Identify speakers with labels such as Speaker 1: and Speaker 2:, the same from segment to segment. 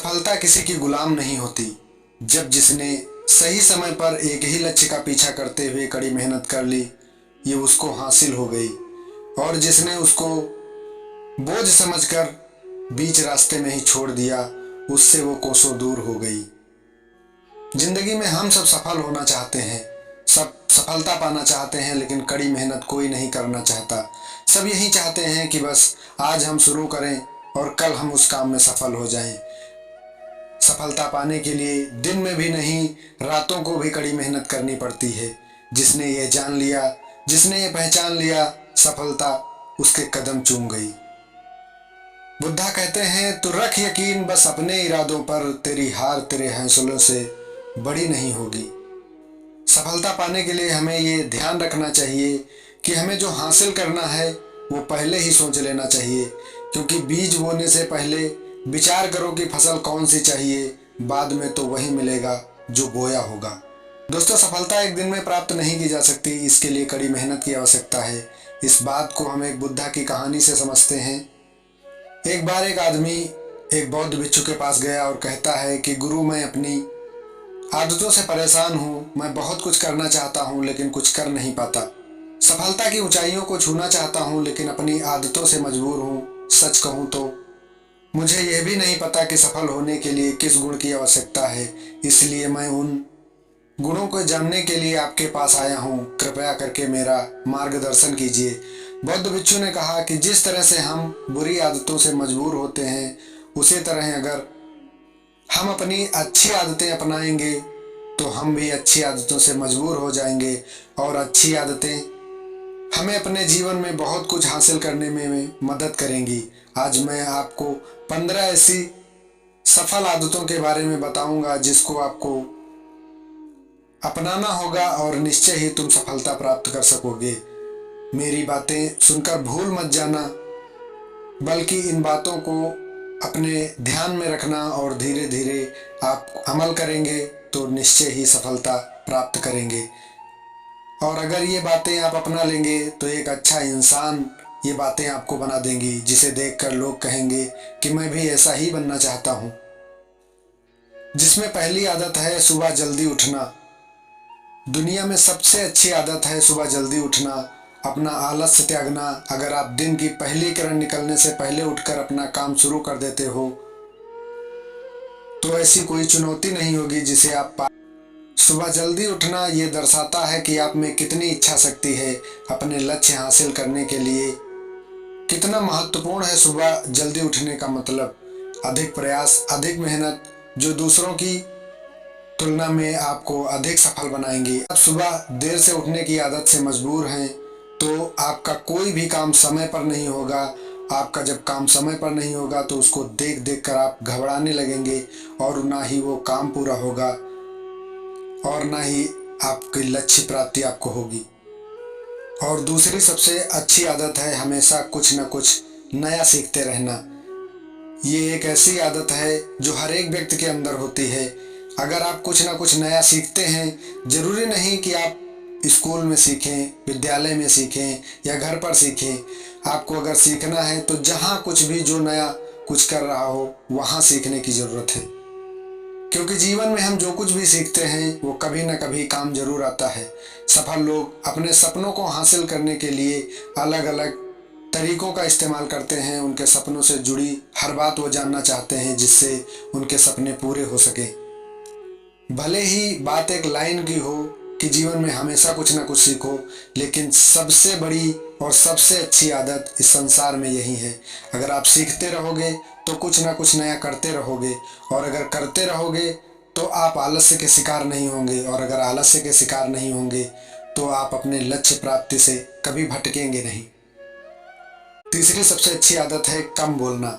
Speaker 1: सफलता किसी की गुलाम नहीं होती। जब जिसने सही समय पर एक ही लक्ष्य का पीछा करते हुए कड़ी मेहनत कर ली, ये उसको हासिल हो गई। और जिसने उसको बोझ समझकर बीच रास्ते में ही छोड़ दिया, उससे वो कोसों दूर हो गई। जिंदगी में हम सब सफल होना चाहते हैं, सब सफलता पाना चाहते हैं, लेकिन कड़ी मेहनत कोई नहीं करना चाहता। सब यही चाहते हैं कि बस आज हम शुरू करें और कल हम उस काम में सफल हो जाएं। सफलता पाने के लिए दिन में भी नहीं, रातों को भी कड़ी मेहनत करनी पड़ती है। जिसने ये जान लिया, जिसने ये पहचान लिया, सफलता उसके कदम चूम गई। बुद्धा कहते हैं, तू रख यकीन बस अपने इरादों पर, तेरी हार तेरे हौसलों से बड़ी नहीं होगी। सफलता पाने के लिए हमें ये ध्यान रखना चाहिए कि हमें जो हासिल करना है वो पहले ही सोच लेना चाहिए, क्योंकि बीज बोने से पहले विचार करो कि फसल कौन सी चाहिए, बाद में तो वही मिलेगा जो बोया होगा। दोस्तों, सफलता एक दिन में प्राप्त नहीं की जा सकती, इसके लिए कड़ी मेहनत की आवश्यकता है। इस बात को हम एक बुद्धा की कहानी से समझते हैं। एक बार एक आदमी एक बौद्ध भिक्षु के पास गया और कहता है कि गुरु, मैं अपनी आदतों से परेशान हूँ। मैं बहुत कुछ करना चाहता हूँ लेकिन कुछ कर नहीं पाता। सफलता की ऊंचाइयों को छूना चाहता हूँ लेकिन अपनी आदतों से मजबूर हूँ। सच कहूँ तो मुझे यह भी नहीं पता कि सफल होने के लिए किस गुण की आवश्यकता है, इसलिए मैं उन गुणों को जानने के लिए आपके पास आया हूँ। कृपया करके मेरा मार्गदर्शन कीजिए। बौद्ध भिक्षु ने कहा कि जिस तरह से हम बुरी आदतों से मजबूर होते हैं, उसी तरह अगर हम अपनी अच्छी आदतें अपनाएंगे तो हम भी अच्छी आदतों से मजबूर हो जाएंगे, और अच्छी आदतें हमें अपने जीवन में बहुत कुछ हासिल करने में मदद करेंगी। आज मैं आपको 15 ऐसी सफल आदतों के बारे में बताऊंगा जिसको आपको अपनाना होगा और निश्चय ही तुम सफलता प्राप्त कर सकोगे। मेरी बातें सुनकर भूल मत जाना, बल्कि इन बातों को अपने ध्यान में रखना और धीरे धीरे आप अमल करेंगे तो निश्चय ही सफलता प्राप्त करेंगे। और अगर ये बातें आप अपना लेंगे तो एक अच्छा इंसान ये बातें आपको बना देंगी, जिसे देखकर लोग कहेंगे कि मैं भी ऐसा ही बनना चाहता हूँ। जिसमें पहली आदत है सुबह जल्दी उठना। दुनिया में सबसे अच्छी आदत है सुबह जल्दी उठना, अपना आलस्य त्यागना। अगर आप दिन की पहली किरण निकलने से पहले उठकर अपना काम शुरू कर देते हो तो ऐसी कोई चुनौती नहीं होगी जिसे आप सुबह जल्दी उठना ये दर्शाता है कि आप में कितनी इच्छा शक्ति है अपने लक्ष्य हासिल करने के लिए। कितना महत्वपूर्ण है सुबह जल्दी उठने का मतलब अधिक प्रयास, अधिक मेहनत, जो दूसरों की तुलना में आपको अधिक सफल बनाएंगी। आप सुबह देर से उठने की आदत से मजबूर हैं तो आपका कोई भी काम समय पर नहीं होगा। आपका जब काम समय पर नहीं होगा तो उसको देख देख कर आप घबराने लगेंगे, और ना ही वो काम पूरा होगा और ना ही आपकी लक्ष्य प्राप्ति आपको होगी। और दूसरी सबसे अच्छी आदत है हमेशा कुछ न कुछ नया सीखते रहना। ये एक ऐसी आदत है जो हर एक व्यक्ति के अंदर होती है। अगर आप कुछ ना कुछ नया सीखते हैं, जरूरी नहीं कि आप स्कूल में सीखें, विद्यालय में सीखें या घर पर सीखें। आपको अगर सीखना है तो जहाँ कुछ भी जो नया कुछ कर रहा हो वहाँ सीखने की ज़रूरत है, क्योंकि जीवन में हम जो कुछ भी सीखते हैं वो कभी ना कभी काम जरूर आता है। सफल लोग अपने सपनों को हासिल करने के लिए अलग अलग तरीकों का इस्तेमाल करते हैं। उनके सपनों से जुड़ी हर बात वो जानना चाहते हैं जिससे उनके सपने पूरे हो सके। भले ही बात एक लाइन की हो कि जीवन में हमेशा कुछ ना कुछ सीखो, लेकिन सबसे बड़ी और सबसे अच्छी आदत इस संसार में यही है। अगर आप सीखते रहोगे तो कुछ ना कुछ नया करते रहोगे, और अगर करते रहोगे तो आप आलस्य के शिकार नहीं होंगे, और अगर आलस्य के शिकार नहीं होंगे तो आप अपने लक्ष्य प्राप्ति से कभी भटकेंगे नहीं। तीसरी सबसे अच्छी आदत है कम बोलना।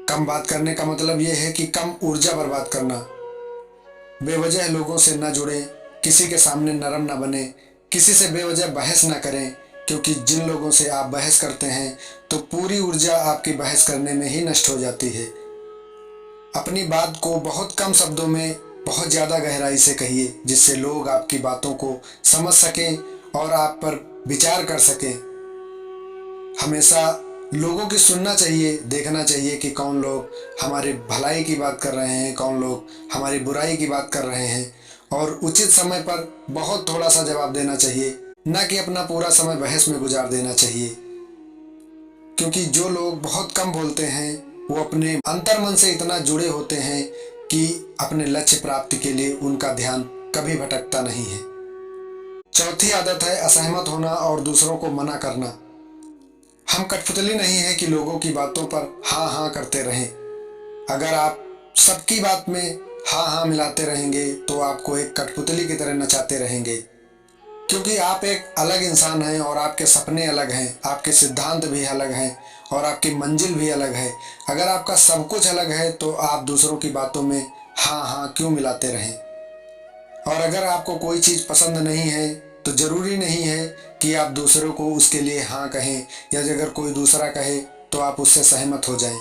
Speaker 1: कम बात करने का मतलब यह है कि कम ऊर्जा बर्बाद करना। बेवजह लोगों से न जुड़ें, किसी के सामने नरम न बने, किसी से बेवजह बहस न करें, क्योंकि जिन लोगों से आप बहस करते हैं तो पूरी ऊर्जा आपकी बहस करने में ही नष्ट हो जाती है। अपनी बात को बहुत कम शब्दों में बहुत ज़्यादा गहराई से कहिए, जिससे लोग आपकी बातों को समझ सकें और आप पर विचार कर सकें। हमेशा लोगों की सुनना चाहिए, देखना चाहिए कि कौन लोग हमारे भलाई की बात कर रहे हैं, कौन लोग हमारी बुराई की बात कर रहे हैं, और उचित समय पर बहुत थोड़ा सा जवाब देना चाहिए, ना कि अपना पूरा समय बहस में गुजार देना चाहिए। क्योंकि जो लोग बहुत कम बोलते हैं वो अपने अंतर्मन से इतना जुड़े होते हैं कि अपने लक्ष्य प्राप्ति के लिए उनका ध्यान कभी भटकता नहीं है। चौथी आदत है असहमत होना और दूसरों को मना करना। हम कठपुतली नहीं है कि लोगों की बातों पर हाँ हाँ करते रहें। अगर आप सबकी बात में हाँ हाँ मिलाते रहेंगे तो आपको एक कठपुतली की तरह नचाते रहेंगे। क्योंकि आप एक अलग इंसान हैं और आपके सपने अलग हैं, आपके सिद्धांत भी अलग हैं और आपकी मंजिल भी अलग है। अगर आपका सब कुछ अलग है तो आप दूसरों की बातों में हाँ हाँ क्यों मिलाते रहें। और अगर आपको कोई चीज़ पसंद नहीं है तो ज़रूरी नहीं है कि आप दूसरों को उसके लिए हाँ कहें, या अगर कोई दूसरा कहे तो आप उससे सहमत हो जाएं।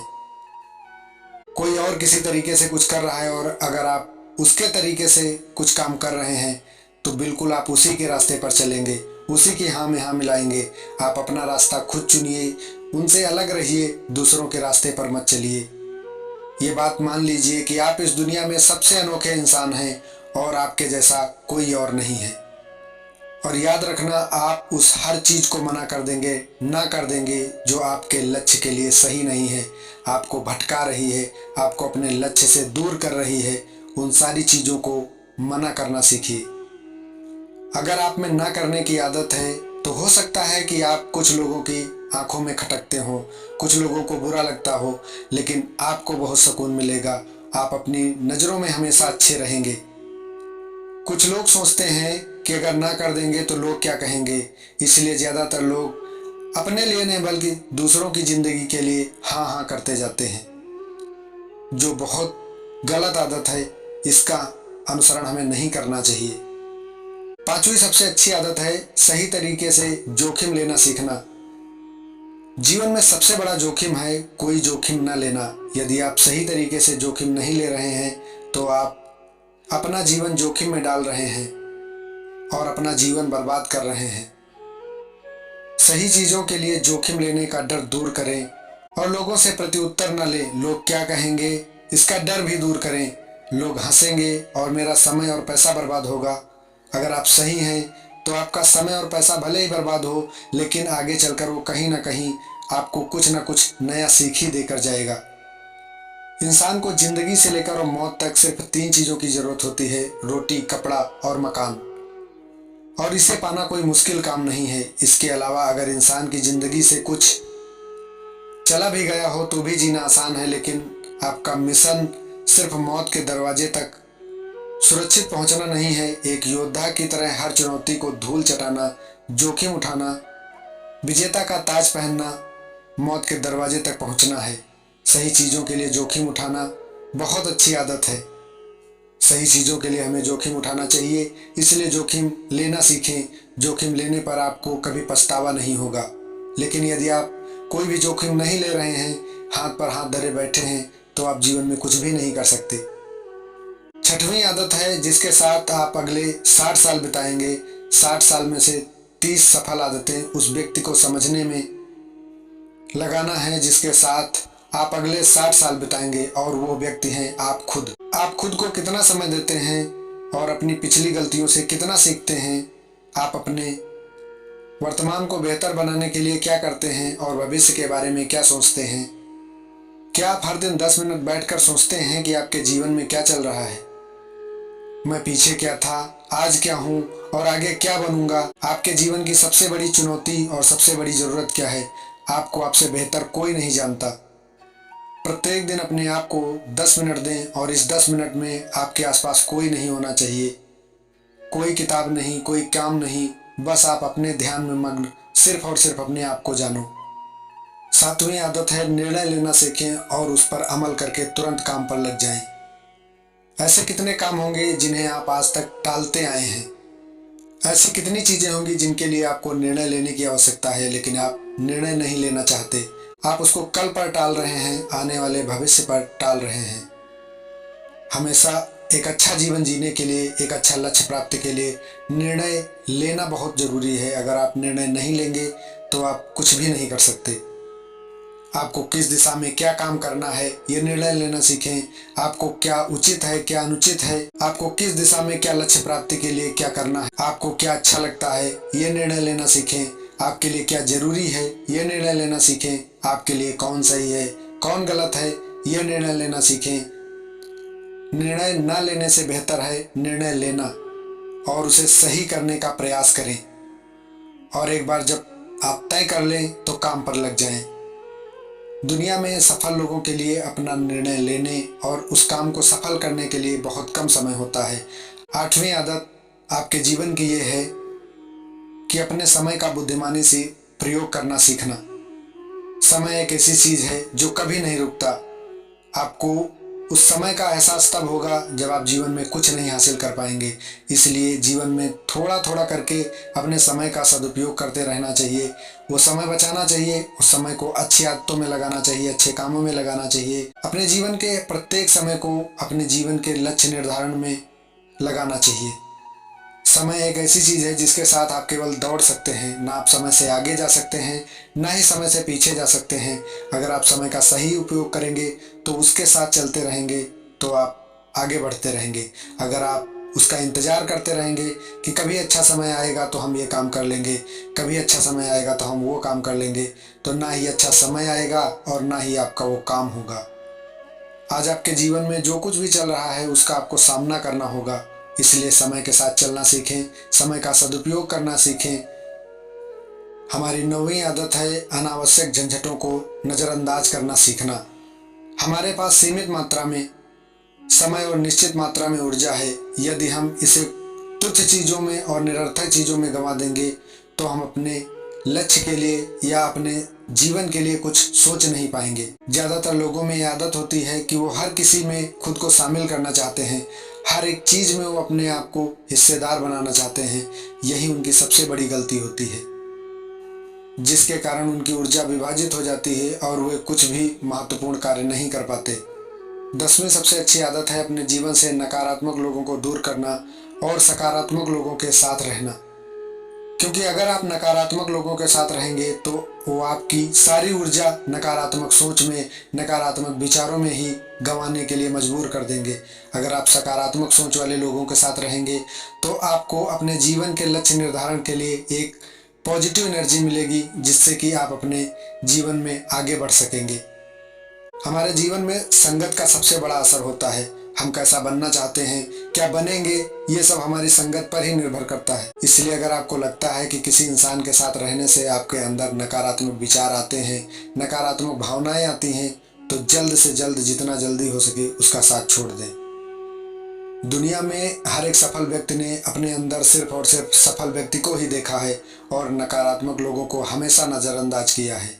Speaker 1: कोई और किसी तरीके से कुछ कर रहा है और अगर आप उसके तरीके से कुछ काम कर रहे हैं तो बिल्कुल आप उसी के रास्ते पर चलेंगे, उसी की हाँ में हाँ मिलाएंगे। आप अपना रास्ता खुद चुनिए, उनसे अलग रहिए, दूसरों के रास्ते पर मत चलिए। ये बात मान लीजिए कि आप इस दुनिया में सबसे अनोखे इंसान हैं और आपके जैसा कोई और नहीं है। और याद रखना, आप उस हर चीज़ को मना कर देंगे, ना कर देंगे जो आपके लक्ष्य के लिए सही नहीं है, आपको भटका रही है, आपको अपने लक्ष्य से दूर कर रही है। उन सारी चीज़ों को मना करना सीखिए। अगर आप में ना करने की आदत है तो हो सकता है कि आप कुछ लोगों की आंखों में खटकते हो, कुछ लोगों को बुरा लगता हो, लेकिन आपको बहुत सुकून मिलेगा। आप अपनी नज़रों में हमेशा अच्छे रहेंगे। कुछ लोग सोचते हैं कि अगर ना कर देंगे तो लोग क्या कहेंगे, इसलिए ज़्यादातर लोग अपने लिए नहीं बल्कि दूसरों की ज़िंदगी के लिए हाँ हाँ करते जाते हैं, जो बहुत गलत आदत है। इसका अनुसरण हमें नहीं करना चाहिए। पांचवी सबसे अच्छी आदत है सही तरीके से जोखिम लेना सीखना। जीवन में सबसे बड़ा जोखिम है कोई जोखिम न लेना। यदि आप सही तरीके से जोखिम नहीं ले रहे हैं तो आप अपना जीवन जोखिम में डाल रहे हैं और अपना जीवन बर्बाद कर रहे हैं। सही चीज़ों के लिए जोखिम लेने का डर दूर करें और लोगों से प्रत्युत्तर न लें। लोग क्या कहेंगे इसका डर भी दूर करें। लोग हंसेंगे और मेरा समय और पैसा बर्बाद होगा। अगर आप सही हैं तो आपका समय और पैसा भले ही बर्बाद हो, लेकिन आगे चलकर वो कहीं ना कहीं आपको कुछ ना कुछ नया सीख ही देकर जाएगा। इंसान को जिंदगी से लेकर और मौत तक सिर्फ 3 चीज़ों की ज़रूरत होती है, रोटी, कपड़ा और मकान। और इसे पाना कोई मुश्किल काम नहीं है। इसके अलावा अगर इंसान की ज़िंदगी से कुछ चला भी गया हो तो भी जीना आसान है, लेकिन आपका मिशन सिर्फ मौत के दरवाजे तक सुरक्षित पहुंचना नहीं है। एक योद्धा की तरह हर चुनौती को धूल चटाना, जोखिम उठाना, विजेता का ताज पहनना, मौत के दरवाजे तक पहुंचना है। सही चीज़ों के लिए जोखिम उठाना बहुत अच्छी आदत है। सही चीज़ों के लिए हमें जोखिम उठाना चाहिए, इसलिए जोखिम लेना सीखें। जोखिम लेने पर आपको कभी पछतावा नहीं होगा। लेकिन यदि आप कोई भी जोखिम नहीं ले रहे हैं, हाथ पर हाथ धरे बैठे हैं, तो आप जीवन में कुछ भी नहीं कर सकते। छठवीं आदत है जिसके साथ आप अगले 60 साल बिताएंगे। 60 साल में से 30 सफल आदतें उस व्यक्ति को समझने में लगाना है जिसके साथ आप अगले 60 साल बिताएंगे, और वो व्यक्ति हैं आप खुद। आप खुद को कितना समय देते हैं और अपनी पिछली गलतियों से कितना सीखते हैं। आप अपने वर्तमान को बेहतर बनाने के लिए क्या करते हैं और भविष्य के बारे में क्या सोचते हैं। क्या आप हर दिन 10 मिनट बैठकर सोचते हैं कि आपके जीवन में क्या चल रहा है, मैं पीछे क्या था, आज क्या हूँ और आगे क्या बनूंगा। आपके जीवन की सबसे बड़ी चुनौती और सबसे बड़ी ज़रूरत क्या है, आपको आपसे बेहतर कोई नहीं जानता। प्रत्येक दिन अपने आप को 10 मिनट दें और इस 10 मिनट में आपके आसपास कोई नहीं होना चाहिए, कोई किताब नहीं, कोई काम नहीं, बस आप अपने ध्यान में मग्न सिर्फ और सिर्फ अपने आप को जानो। 7वीं आदत है निर्णय लेना सीखें और उस पर अमल करके तुरंत काम पर लग जाएं। ऐसे कितने काम होंगे जिन्हें आप आज तक टालते आए हैं। ऐसी कितनी चीज़ें होंगी जिनके लिए आपको निर्णय लेने की आवश्यकता है, लेकिन आप निर्णय नहीं लेना चाहते। आप उसको कल पर टाल रहे हैं, आने वाले भविष्य पर टाल रहे हैं। हमेशा एक अच्छा जीवन जीने के लिए, एक अच्छा लक्ष्य प्राप्ति के लिए निर्णय लेना बहुत ज़रूरी है। अगर आप निर्णय नहीं लेंगे तो आप कुछ भी नहीं कर सकते। आपको किस दिशा में क्या काम करना है ये निर्णय लेना सीखें। आपको क्या उचित है क्या अनुचित है, आपको किस दिशा में क्या लक्ष्य प्राप्ति के लिए क्या करना है, आपको क्या अच्छा लगता है ये निर्णय लेना सीखें। आपके लिए क्या जरूरी है ये निर्णय लेना सीखें। आपके लिए कौन सही है कौन गलत है ये निर्णय लेना सीखें। निर्णय न लेने से बेहतर है निर्णय लेना और उसे सही करने का प्रयास करें। और एक बार जब आप तय कर लें तो काम पर लग जाएं। दुनिया में सफल लोगों के लिए अपना निर्णय लेने और उस काम को सफल करने के लिए बहुत कम समय होता है। 8वीं आदत आपके जीवन की ये है कि अपने समय का बुद्धिमानी से प्रयोग करना सीखना। समय एक ऐसी चीज है जो कभी नहीं रुकता। आपको उस समय का एहसास तब होगा जब आप जीवन में कुछ नहीं हासिल कर पाएंगे। इसलिए जीवन में थोड़ा थोड़ा करके अपने समय का सदुपयोग करते रहना चाहिए। वो समय बचाना चाहिए, उस समय को अच्छी आदतों में लगाना चाहिए, अच्छे कामों में लगाना चाहिए। अपने जीवन के प्रत्येक समय को अपने जीवन के लक्ष्य निर्धारण में लगाना चाहिए। समय एक ऐसी चीज है जिसके साथ आप केवल दौड़ सकते हैं, ना आप समय से आगे जा सकते हैं ना ही समय से पीछे जा सकते हैं। अगर आप समय का सही उपयोग करेंगे तो उसके साथ चलते रहेंगे तो आप आगे बढ़ते रहेंगे। अगर आप उसका इंतजार करते रहेंगे कि कभी अच्छा समय आएगा तो हम ये काम कर लेंगे, कभी अच्छा समय आएगा तो हम वो काम कर लेंगे, तो ना ही अच्छा समय आएगा और ना ही आपका वो काम होगा। आज आपके जीवन में जो कुछ भी चल रहा है उसका आपको सामना करना होगा। इसलिए समय के साथ चलना सीखें, समय का सदुपयोग करना सीखें। हमारी 9वीं आदत है अनावश्यक झंझटों को नज़रअंदाज करना सीखना। हमारे पास सीमित मात्रा में समय और निश्चित मात्रा में ऊर्जा है। यदि हम इसे तुच्छ चीज़ों में और निरर्थक चीज़ों में गंवा देंगे तो हम अपने लक्ष्य के लिए या अपने जीवन के लिए कुछ सोच नहीं पाएंगे। ज़्यादातर लोगों में यह आदत होती है कि वो हर किसी में खुद को शामिल करना चाहते हैं, हर एक चीज़ में वो अपने आप को हिस्सेदार बनाना चाहते हैं। यही उनकी सबसे बड़ी गलती होती है, जिसके कारण उनकी ऊर्जा विभाजित हो जाती है और वे कुछ भी महत्वपूर्ण कार्य नहीं कर पाते। 10वीं सबसे अच्छी आदत है अपने जीवन से नकारात्मक लोगों को दूर करना और सकारात्मक लोगों के साथ रहना। क्योंकि अगर आप नकारात्मक लोगों के साथ रहेंगे तो वो आपकी सारी ऊर्जा नकारात्मक सोच में, नकारात्मक विचारों में ही गंवाने के लिए मजबूर कर देंगे। अगर आप सकारात्मक सोच वाले लोगों के साथ रहेंगे तो आपको अपने जीवन के लक्ष्य निर्धारण के लिए एक पॉजिटिव एनर्जी मिलेगी, जिससे कि आप अपने जीवन में आगे बढ़ सकेंगे। हमारे जीवन में संगत का सबसे बड़ा असर होता है। हम कैसा बनना चाहते हैं, क्या बनेंगे, ये सब हमारी संगत पर ही निर्भर करता है। इसलिए अगर आपको लगता है कि किसी इंसान के साथ रहने से आपके अंदर नकारात्मक विचार आते हैं, नकारात्मक भावनाएं आती हैं, तो जल्द से जल्द जितना जल्दी हो सके उसका साथ छोड़ दें। दुनिया में हर एक सफल व्यक्ति ने अपने अंदर सिर्फ और सिर्फ सफल व्यक्ति को ही देखा है और नकारात्मक लोगों को हमेशा नज़रअंदाज किया है।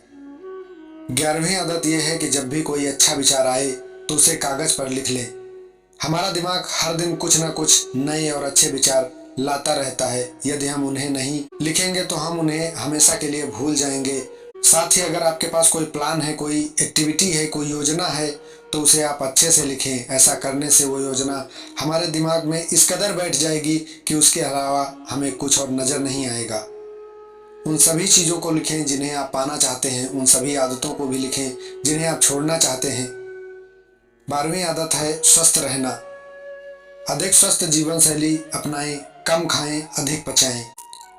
Speaker 1: 11वीं आदत यह है कि जब भी कोई अच्छा विचार आए तो उसे कागज पर लिख लें। हमारा दिमाग हर दिन कुछ ना कुछ नए और अच्छे विचार लाता रहता है। यदि हम उन्हें नहीं लिखेंगे तो हम उन्हें हमेशा के लिए भूल जाएंगे। साथ ही अगर आपके पास कोई प्लान है, कोई एक्टिविटी है, कोई योजना है, तो उसे आप अच्छे से लिखें। ऐसा करने से वो योजना हमारे दिमाग में इस कदर बैठ जाएगी कि उसके अलावा हमें कुछ और नज़र नहीं आएगा। उन सभी चीज़ों को लिखें जिन्हें आप पाना चाहते हैं, उन सभी आदतों को भी लिखें जिन्हें आप छोड़ना चाहते हैं। 12वीं आदत है स्वस्थ रहना। अधिक स्वस्थ जीवन शैली अपनाएं, कम खाएं, अधिक पचाएं।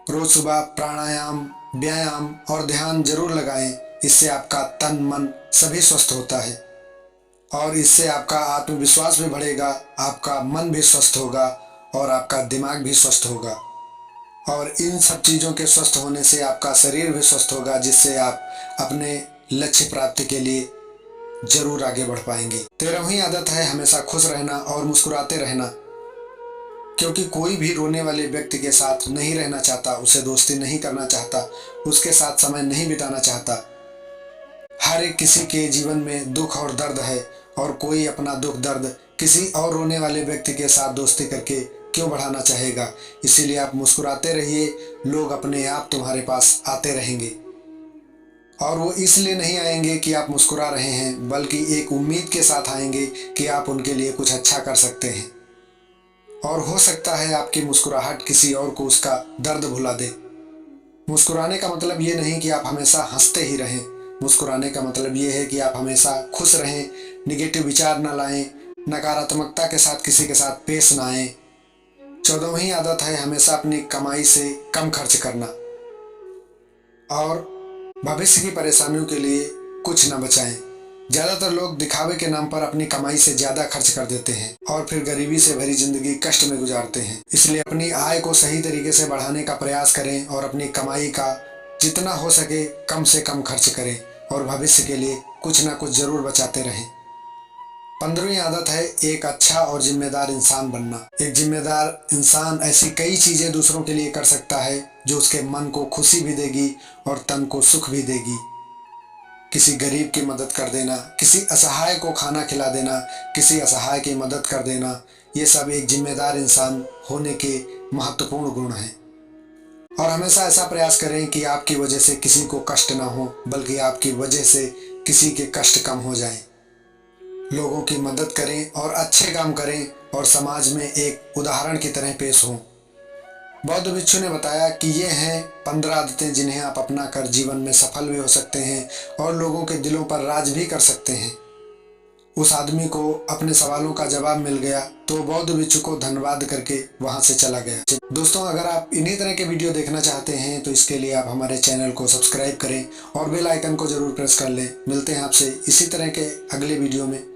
Speaker 1: रोज सुबह प्राणायाम, व्यायाम और ध्यान जरूर लगाएं। इससे आपका तन मन सभी स्वस्थ होता है और इससे आपका आत्मविश्वास भी बढ़ेगा, आपका मन भी स्वस्थ होगा और आपका दिमाग भी स्वस्थ होगा। और इन सब चीज़ों के स्वस्थ होने से आपका शरीर भी स्वस्थ होगा, जिससे आप अपने लक्ष्य प्राप्ति के लिए जरूर आगे बढ़ पाएंगे। 13वीं आदत है हमेशा खुश रहना और मुस्कुराते रहना। क्योंकि कोई भी रोने वाले व्यक्ति के साथ नहीं रहना चाहता, उसे दोस्ती नहीं करना चाहता, उसके साथ समय नहीं बिताना चाहता। हर एक किसी के जीवन में दुख और दर्द है और कोई अपना दुख दर्द किसी और रोने वाले व्यक्ति के साथ दोस्ती करके क्यों बढ़ाना चाहेगा। इसीलिए आप मुस्कुराते रहिए, लोग अपने आप तुम्हारे पास आते रहेंगे। और वो इसलिए नहीं आएंगे कि आप मुस्कुरा रहे हैं, बल्कि एक उम्मीद के साथ आएंगे कि आप उनके लिए कुछ अच्छा कर सकते हैं। और हो सकता है आपकी मुस्कुराहट किसी और को उसका दर्द भुला दे। मुस्कुराने का मतलब ये नहीं कि आप हमेशा हंसते ही रहें, मुस्कुराने का मतलब ये है कि आप हमेशा खुश रहें, निगेटिव विचार न लाएं, नकारात्मकता के साथ किसी के साथ पेश ना आएं। 14वीं आदत है हमेशा अपनी कमाई से कम खर्च करना और भविष्य की परेशानियों के लिए कुछ न बचाएं। ज्यादातर लोग दिखावे के नाम पर अपनी कमाई से ज्यादा खर्च कर देते हैं और फिर गरीबी से भरी जिंदगी कष्ट में गुजारते हैं। इसलिए अपनी आय को सही तरीके से बढ़ाने का प्रयास करें और अपनी कमाई का जितना हो सके कम से कम खर्च करें और भविष्य के लिए कुछ ना कुछ जरूर बचाते रहें। 15वीं आदत है एक अच्छा और जिम्मेदार इंसान बनना। एक जिम्मेदार इंसान ऐसी कई चीजें दूसरों के लिए कर सकता है जो उसके मन को खुशी भी देगी और तन को सुख भी देगी। किसी गरीब की मदद कर देना, किसी असहाय को खाना खिला देना, किसी असहाय की मदद कर देना, ये सब एक जिम्मेदार इंसान होने के महत्वपूर्ण गुण हैं। और हमेशा ऐसा प्रयास करें कि आपकी वजह से किसी को कष्ट ना हो, बल्कि आपकी वजह से किसी के कष्ट कम हो जाएं। लोगों की मदद करें और अच्छे काम करें और समाज में एक उदाहरण की तरह पेश हों। बौद्ध भिक्षु ने बताया कि ये हैं 15 आदतें जिन्हें आप अपना कर जीवन में सफल भी हो सकते हैं और लोगों के दिलों पर राज भी कर सकते हैं। उस आदमी को अपने सवालों का जवाब मिल गया तो बौद्ध भिक्षु को धन्यवाद करके वहां से चला गया। दोस्तों, अगर आप इन्हीं तरह के वीडियो देखना चाहते हैं तो इसके लिए आप हमारे चैनल को सब्सक्राइब करें और बेल आइकन को जरूर प्रेस कर लें। मिलते हैं आपसे इसी तरह के अगले वीडियो में।